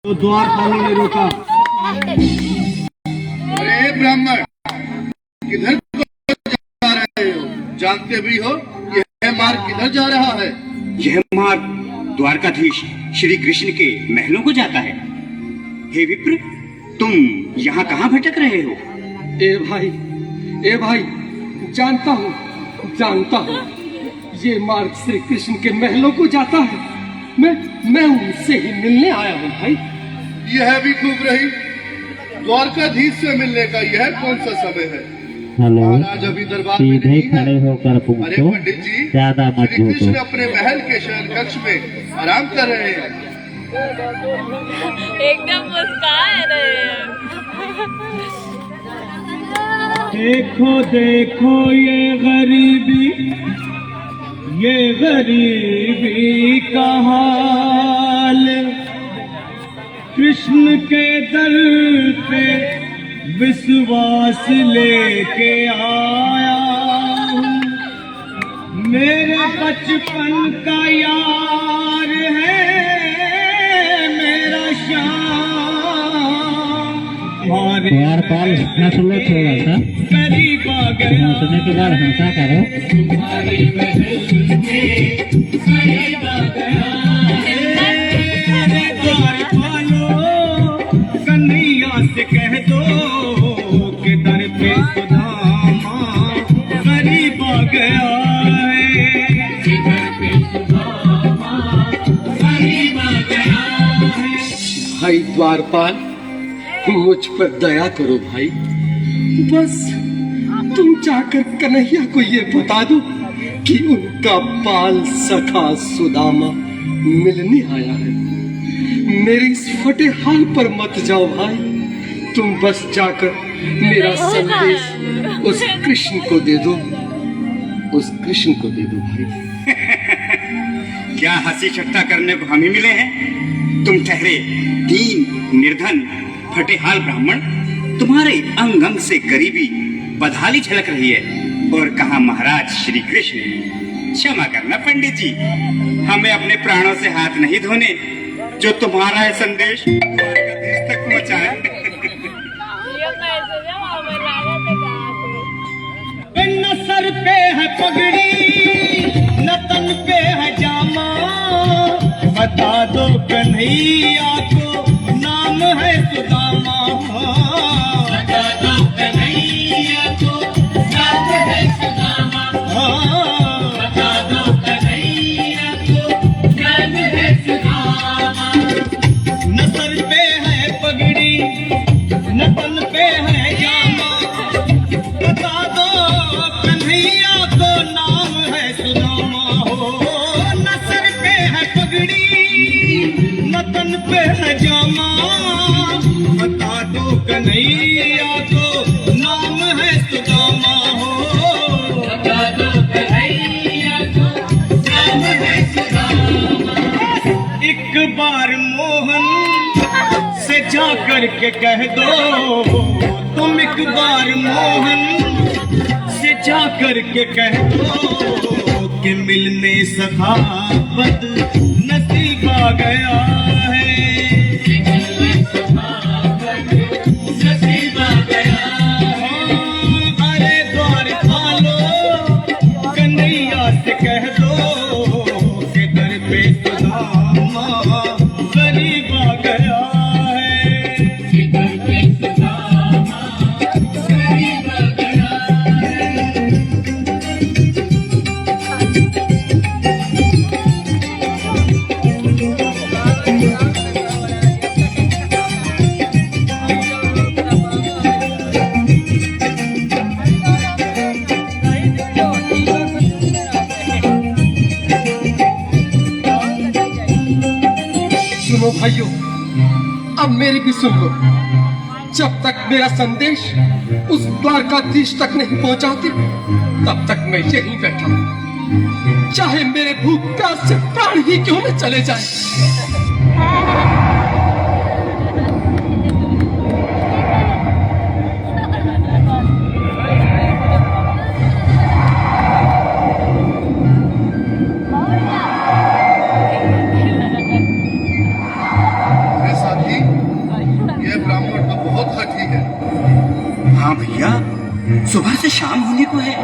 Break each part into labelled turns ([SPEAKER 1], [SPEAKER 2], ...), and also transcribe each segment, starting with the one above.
[SPEAKER 1] तो द्वारपालों ने रोका।
[SPEAKER 2] अरे ब्राह्मण, किधर को जा रहे हो? जानते भी हो यह मार्ग किधर जा रहा है?
[SPEAKER 3] यह मार्ग द्वारकाधीश श्री कृष्ण के महलों को जाता है। हे विप्र, तुम यहाँ कहाँ भटक रहे हो?
[SPEAKER 1] ए भाई, जानता हूँ ये मार्ग श्री कृष्ण के महलों को जाता है। मैं उनसे ही मिलने आया हूँ भाई।
[SPEAKER 2] यह भी खूब रही, द्वारकाधीश से मिलने का यह कौन सा समय है?
[SPEAKER 4] हेलो,
[SPEAKER 2] महाराज अभी दरबार में
[SPEAKER 4] सीधे
[SPEAKER 2] नहीं है।
[SPEAKER 4] खड़े होकर
[SPEAKER 2] अरे
[SPEAKER 4] पूछो,
[SPEAKER 2] पंडित जी,
[SPEAKER 4] ज्यादा मत
[SPEAKER 2] श्री कृष्ण
[SPEAKER 4] झूठो।
[SPEAKER 2] अपने महल के शयन कक्ष में आराम कर रहे हैं।
[SPEAKER 5] एकदम मुस्कुरा रहे हैं।
[SPEAKER 1] देखो ये गरीबी का हाल, कृष्ण के दर पे विश्वास लेके आया हूँ। मेरे बचपन का यार है मेरा श्याम।
[SPEAKER 4] द्वारपाल हंस लो थोड़ा सा,
[SPEAKER 1] करीब आ गया।
[SPEAKER 4] हंसने के बाद हंसा करो। कन्हैया से कह दो कि दर पे सुदामा करीब आ गया है। भाई द्वारपाल, मुझ पर दया करो भाई। बस तुम जाकर कन्हैया को ये बता दो कि उनका बाल सखा सुदामा मिलने आया है। मेरे इस फटे हाल पर मत जाओ भाई। तुम बस जाकर मेरा संदेश उस कृष्ण को दे दो। भाई।
[SPEAKER 3] क्या हंसी ठट्टा करने को हम ही मिले हैं? तुम ठहरे दीन निर्धन फटेहाल ब्राह्मण, तुम्हारे अंग अंग से गरीबी बदहाली झलक रही है। और कहा महाराज श्री कृष्ण। क्षमा करना पंडित जी, हमें अपने प्राणों से हाथ नहीं धोने जो तुम्हारा है संदेश द्वारकाधीश तक पहुंचाए।
[SPEAKER 1] न सर पे है पगड़ी, न तन पे है जामा, बता दो कन्हैया को नाम है सुदामा। बता दो कन्हैया को नाम है सुदामा। बता दो कन्हैया को नाम है सुदामा। न सर पे है पगड़ी, न तन पे है जामा, बता दो कन्हैया को नाम है सुदामा। हो न सर पे है पगड़ी, न तन पे है जामा, बता दो कन्हैया को नाम है सुदामा। हो बता दो कन्हैया को नाम है सुदामा। एक बार मोहन से जा करके कह दो, तुम एक बार मोहन से जा करके कह दो कि मिलने सखावत नसीब आ गया है। नसीब आ गया है। अरे द्वारपालो, कन्हैया से कह दो कि दर पे सुदामा करीब आ गया है। दर पे सुदामा करीब आ गया है। सुनो भाइयों, अब मेरी भी सुन लो। जब तक मेरा संदेश उस द्वारकाधीश तक नहीं पहुंचाती, तब तक मैं यहीं बैठा हूं, चाहे मेरे भूख प्यास से प्राण ही क्यों न चले जाए।
[SPEAKER 2] अरे साथी,
[SPEAKER 3] सुबह से शाम होने को है,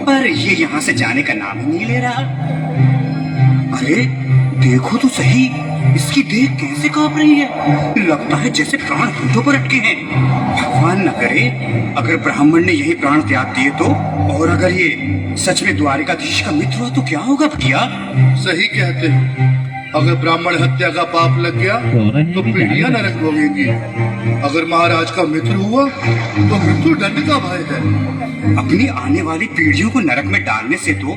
[SPEAKER 3] पर ये यहाँ से जाने का नाम ही नहीं ले रहा। अरे देखो तो सही, इसकी देह कैसे कांप रही है। लगता है जैसे प्राण होठों पर अटके हैं। भगवान न करे अगर ब्राह्मण ने यही प्राण त्याग दिए तो, और अगर ये सच में द्वारिकाधीश का मित्र हुआ तो क्या होगा भैया?
[SPEAKER 2] सही कहते हो। अगर ब्राह्मण हत्या का पाप लग गया तो पीढ़ियां नरक भोगेंगी। अगर महाराज का मित्र हुआ तो मृत्यु दंड का भय है।
[SPEAKER 3] अपनी आने वाली पीढ़ियों को नरक में डालने से तो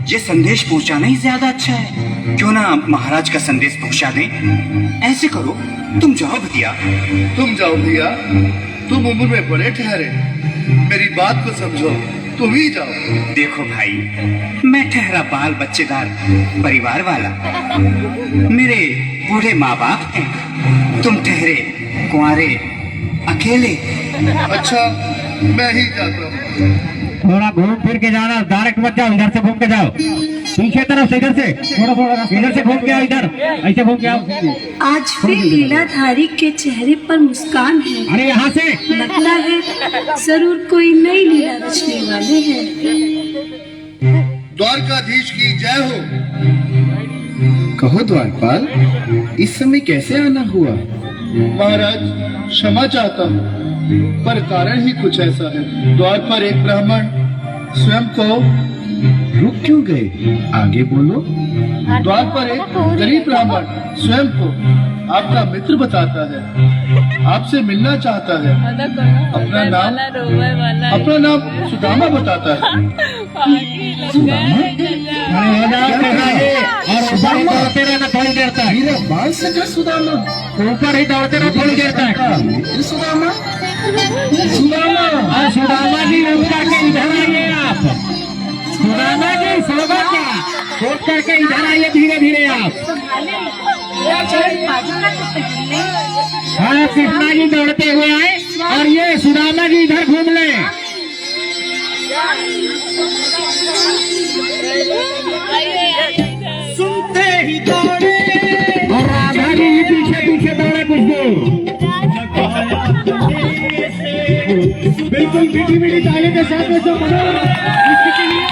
[SPEAKER 3] ये संदेश पहुंचाना ही ज्यादा अच्छा है। क्यों ना महाराज का संदेश पहुंचा दें? ऐसे करो, तुम जाओ भैया।
[SPEAKER 2] तुम जाओ भैया, तुम उम्र में बड़े ठहरे, मेरी बात को समझो, तुम ही जाओ।
[SPEAKER 3] देखो भाई, मैं ठहरा बाल बच्चेदार परिवार वाला, मेरे बूढ़े माँ बाप हैं। तुम ठहरे कुंवारे अकेले।
[SPEAKER 2] अच्छा, मैं ही जाता हूँ।
[SPEAKER 6] थोड़ा घूम फिर के जाना, डायरेक्ट मत जाओ, इधर से घूम के जाओ, पीछे तरफ से, इधर से थोड़ा थोड़ा इधर से घूम के आओ, इधर ऐसे घूम के आओ।
[SPEAKER 7] आज फिर लीलाधारी के चेहरे पर मुस्कान है।
[SPEAKER 6] अरे यहाँ से
[SPEAKER 7] लगता है जरूर कोई नई लीला रचने वाले हैं।
[SPEAKER 2] द्वारकाधीश की जय हो।
[SPEAKER 8] कहो द्वारपाल, इस समय कैसे आना हुआ?
[SPEAKER 2] महाराज क्षमा चाहता हूँ, पर कारण ही कुछ ऐसा है। द्वार पर एक ब्राह्मण स्वयं को
[SPEAKER 8] रुक क्यों गए? आगे बोलो।
[SPEAKER 2] द्वार पर एक गरीब ब्राह्मण स्वयं को आपका मित्र बताता है, आपसे मिलना चाहता है। अपना नाम सुदामा बताता है।
[SPEAKER 6] अरे हो जाओ ये, और ऊपर ही दौड़ते रहना थोड़ी देर तक।
[SPEAKER 8] मेरा बाल सका सुदामा,
[SPEAKER 6] ऊपर ही दौड़ते रहना थोड़ी देर तक।
[SPEAKER 8] सुदामा,
[SPEAKER 6] और सुदामा जी रुक करके इधर आइए आप। सुदामा जी सौभाग्य, रुक करके इधर आइए धीरे धीरे आप। हाँ, कृष्णा जी दौड़ते हुए आए और ये सुदामा जी इधर घूम ले।
[SPEAKER 3] सुनते ही दौड़े
[SPEAKER 6] और राधा जी पीछे पीछे दौड़े कुछ दूर। बिल्कुल मीठी मीठी ताली के साथ में जो इसके लिए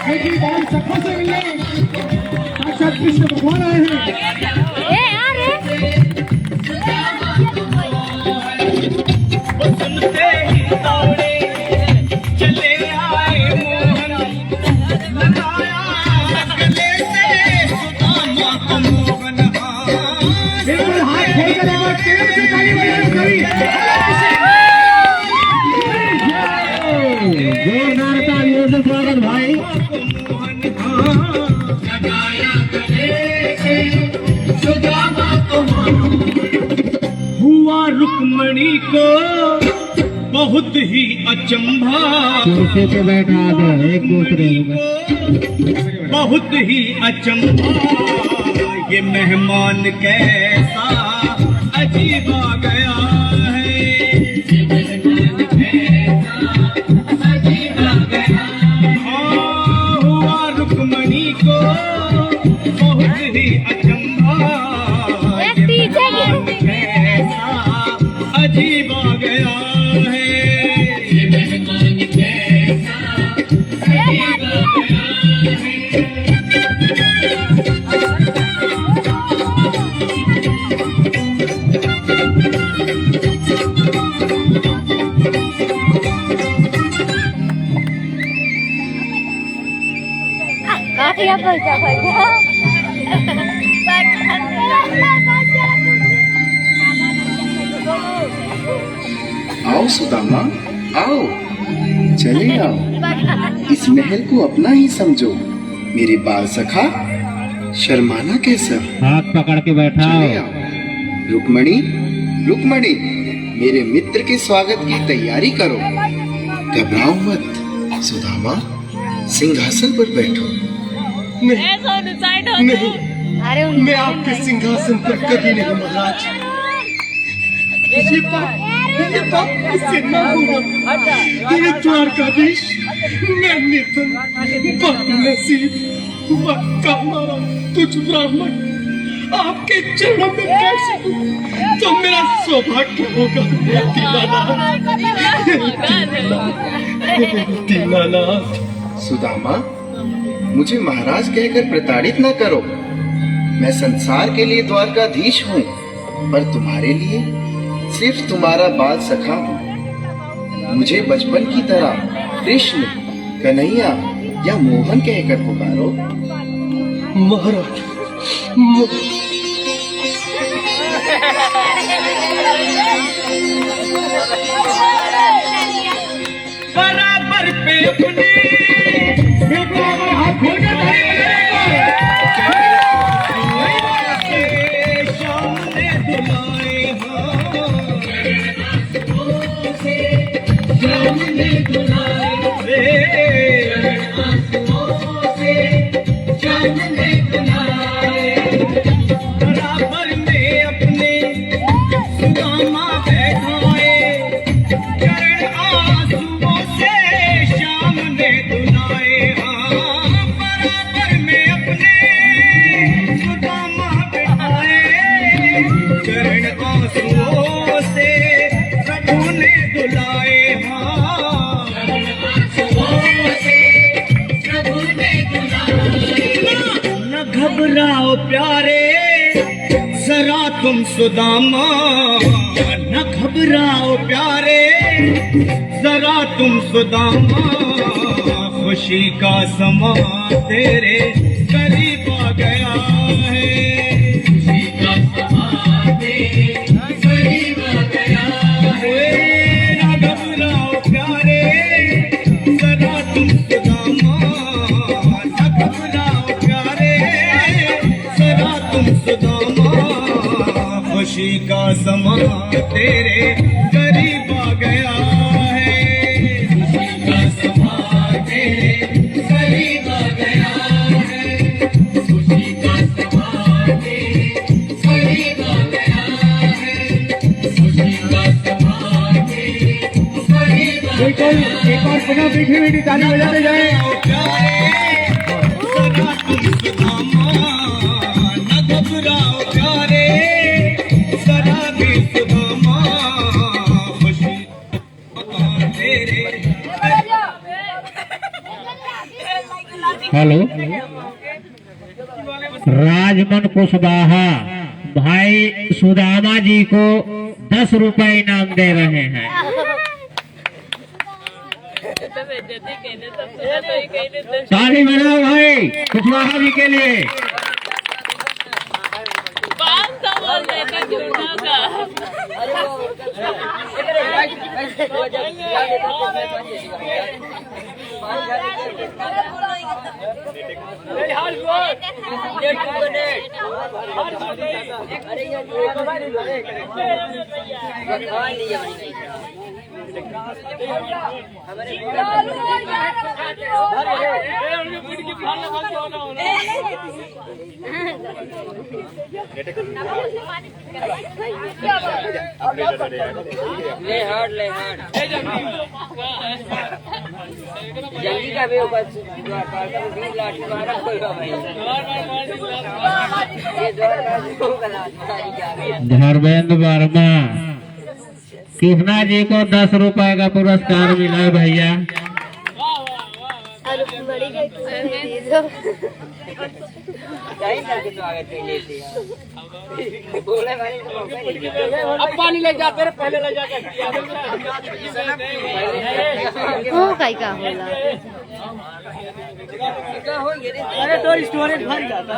[SPEAKER 6] क्योंकि बहुत सखों से मिलने साक्षात कृष्ण भगवान आए हैं।
[SPEAKER 3] सुनते ही दौड़े चले आए मोहन, लगाया गले से सुदामा को मोहन।
[SPEAKER 6] बिल्कुल हाथ खोल कर एक बार तेज से ताली बजाओ कभी। जोरदार तालियों से स्वागत भाई।
[SPEAKER 3] हुआ रुक्मणी को बहुत ही अचंभा,
[SPEAKER 6] कुर्सी पे बैठा दो एक दूसरे में।
[SPEAKER 3] बहुत ही अचंभा, ये मेहमान कैसा अजीब आ गया है। हाँ, हुआ रुक्मणी को बहुत ही अचंभा, ये मेहमान कैसा अजीब आ गया है। ये मेहमान कैसा अजीब आ गया है।
[SPEAKER 5] Kaya pagka.
[SPEAKER 8] आओ सुदामा, आओ, चले आओ। इस महल को अपना ही समझो। मेरे बाल सखा, शर्माना कैसा?
[SPEAKER 6] हाथ पकड़ के बैठा
[SPEAKER 8] चले आओ। रुक्मणी, रुक्मणी, मेरे मित्र के स्वागत की तैयारी करो। घबराओ मत। सुदामा, सिंहासन पर बैठो।
[SPEAKER 1] नहीं, मैं आपके सिंहासन पर कभी नहीं महाराज। ये बात मुझसे न होगा। ये द्वारकाधीश, मैं निर्धन, बदनसीब, मक्का मारा तुझ ब्राह्मण, आपके चरणों में कैसे हूँ? तो मेरा मेरा सौभाग्य होगा। दीनानाथ,
[SPEAKER 8] सुदामा, मुझे महाराज कहकर प्रताड़ित न करो। मैं संसार के लिए द्वारकाधीश हूँ, पर तुम्हारे लिए सिर्फ तुम्हारा बाल सखा हूँ। मुझे बचपन की तरह कृष्ण, कन्हैया या मोहन कहकर पुकारो।
[SPEAKER 1] महाराज, बराबर पे अपने
[SPEAKER 6] हाथ खोल के ताली
[SPEAKER 1] बराबर में अपने सुदामा बैठाए, चरण आंसुओं से श्याम ने धुलाए। हाँ, बराबर में अपने सुदामा बैठाए, चरण आंसुओं से प्रभु ने धुलाए। हाँ, न घबराओ प्यारे जरा तुम सुदामा, न घबराओ प्यारे जरा तुम सुदामा। खुशी का समा तेरे करीब आ गया है, खुशी का समा तेरे करीब आ गया है। न घबराओ प्यारे जरा तुम सुदामा, न घबराओ प्यारे जरा तुम सुदामा। खुशी का समा तेरे करीब आ गया है, खुशी का समा तेरे करीब आ गया है, खुशी का समा तेरे करीब आ गया है, खुशी का समा तेरे करीब आ गया है।
[SPEAKER 6] बिल्कुल, एक बार पुनः मीठी मीठी ताली बजाते जाए।
[SPEAKER 1] सदा तुम सुदामा, न घबराओ प्यारे सदा भी सुदामा। खुशी तेरे
[SPEAKER 9] हेलो, राजमन कुशवाहा भाई सुदामा जी को 10 रुपए इनाम दे रहे हैं। ताली बजाओ भाई कुशवाहा जी के लिए।
[SPEAKER 5] 500 बोल देते झूठा का।
[SPEAKER 10] ले हार्ड जल्दी का भी ऊपर लाठी मारा कोई भाई ये
[SPEAKER 9] धर्मेंद्र वर्मा, कृष्णा जी को 10 रुपए का पुरस्कार मिला है भैया।
[SPEAKER 10] अब पानी ले जाते पहले ले जाकर अरे तो स्टोरेज भर जाता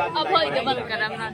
[SPEAKER 5] अब हो गया बंद करना।